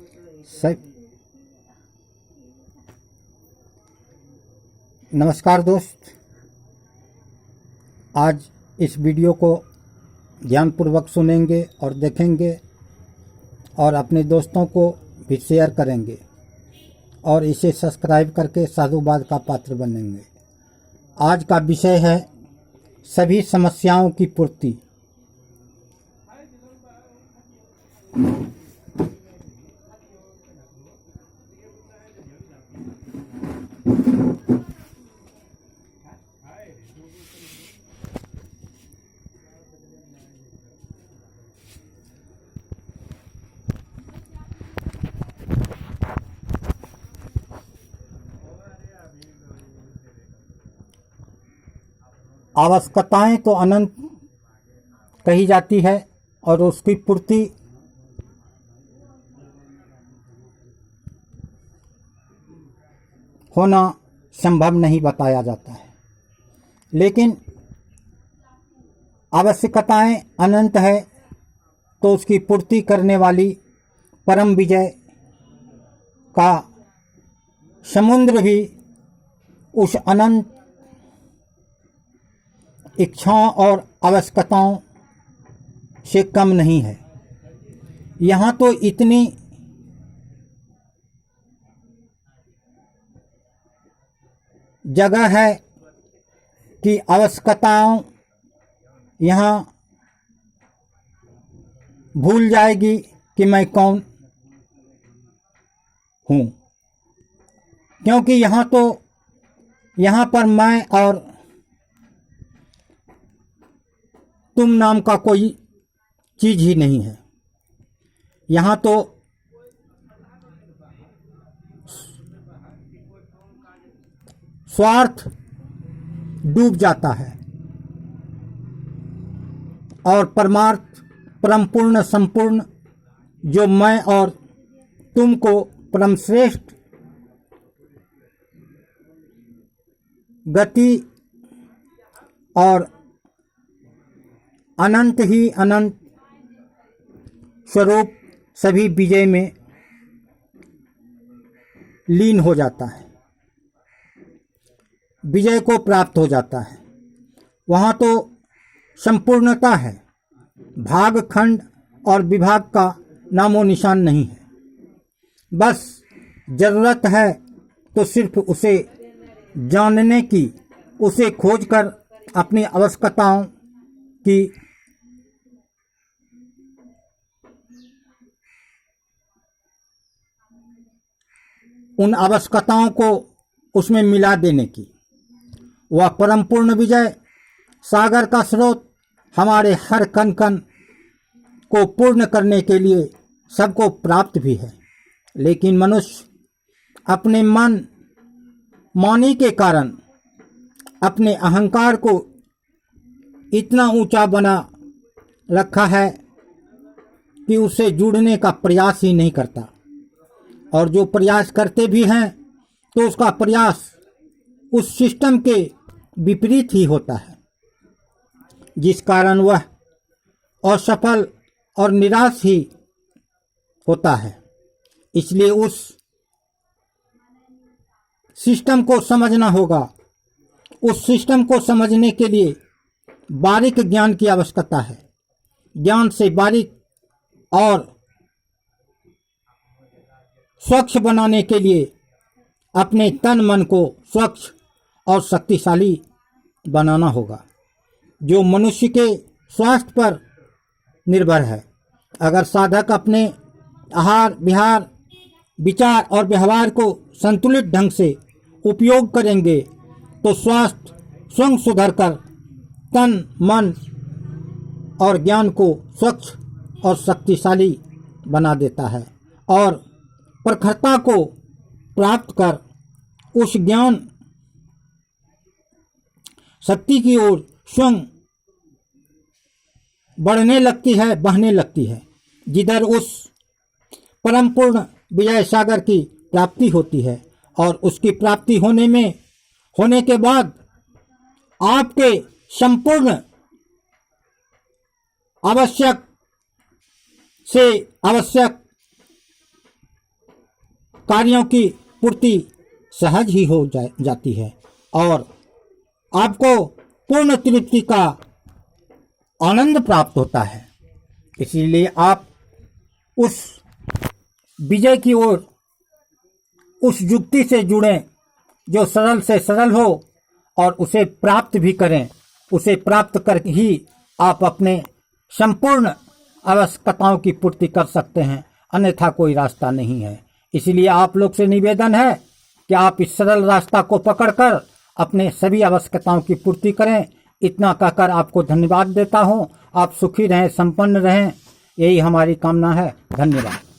सही। नमस्कार दोस्त, आज इस वीडियो को ध्यानपूर्वक सुनेंगे और देखेंगे और अपने दोस्तों को भी शेयर करेंगे और इसे सब्सक्राइब करके साधुवाद का पात्र बनेंगे। आज का विषय है सभी समस्याओं की पूर्ति। आवश्यकताएं तो अनंत कही जाती है और उसकी पूर्ति होना संभव नहीं बताया जाता है। लेकिन आवश्यकताएं अनंत है तो उसकी पूर्ति करने वाली परम विजय का समुद्र भी उस अनंत इच्छाओं और आवश्यकताओं से कम नहीं है। यहाँ तो इतनी जगह है कि आवश्यकताओं यहाँ भूल जाएगी कि मैं कौन हूँ, क्योंकि यहाँ पर मैं और तुम नाम का कोई चीज ही नहीं है। यहाँ तो स्वार्थ डूब जाता है और परमार्थ परम पूर्ण संपूर्ण जो मैं और तुमको परम श्रेष्ठ गति और अनंत ही अनंत स्वरूप सभी विजय में लीन हो जाता है, विजय को प्राप्त हो जाता है। वहाँ तो संपूर्णता है, भाग खंड और विभाग का नामो निशान नहीं है। बस जरूरत है तो सिर्फ उसे जानने की, उसे खोजकर अपनी आवश्यकताओं की उन आवश्यकताओं को उसमें मिला देने की। वह परम पूर्ण विजय सागर का स्रोत हमारे हर कण कण को पूर्ण करने के लिए सबको प्राप्त भी है। लेकिन मनुष्य अपने मानी के कारण अपने अहंकार को इतना ऊंचा बना रखा है कि उसे जुड़ने का प्रयास ही नहीं करता, और जो प्रयास करते भी हैं तो उसका प्रयास उस सिस्टम के विपरीत ही होता है, जिस कारण वह असफल और निराश ही होता है। इसलिए उस सिस्टम को समझना होगा। उस सिस्टम को समझने के लिए बारीक ज्ञान की आवश्यकता है। ज्ञान से बारीक और स्वच्छ बनाने के लिए अपने तन मन को स्वच्छ और शक्तिशाली बनाना होगा, जो मनुष्य के स्वास्थ्य पर निर्भर है। अगर साधक अपने आहार विहार विचार और व्यवहार को संतुलित ढंग से उपयोग करेंगे तो स्वास्थ्य स्वयं सुधर कर तन मन और ज्ञान को स्वच्छ और शक्तिशाली बना देता है, और प्रखरता को प्राप्त कर उस ज्ञान शक्ति की ओर स्वयं बढ़ने लगती है, बहने लगती है, जिधर उस परम पूर्ण विजय सागर की प्राप्ति होती है। और उसकी प्राप्ति होने के बाद आपके संपूर्ण आवश्यक से आवश्यक कार्यों की पूर्ति सहज ही हो जाती है और आपको पूर्ण तृप्ति का आनंद प्राप्त होता है। इसीलिए आप उस विजय की ओर, उस युक्ति से जुड़ें जो सरल से सरल हो और उसे प्राप्त भी करें। उसे प्राप्त कर ही आप अपने संपूर्ण आवश्यकताओं की पूर्ति कर सकते हैं, अन्यथा कोई रास्ता नहीं है। इसलिए आप लोग से निवेदन है कि आप इस सरल रास्ता को पकड़कर अपने सभी आवश्यकताओं की पूर्ति करें। इतना कहकर आपको धन्यवाद देता हूं। आप सुखी रहें, संपन्न रहें, यही हमारी कामना है। धन्यवाद।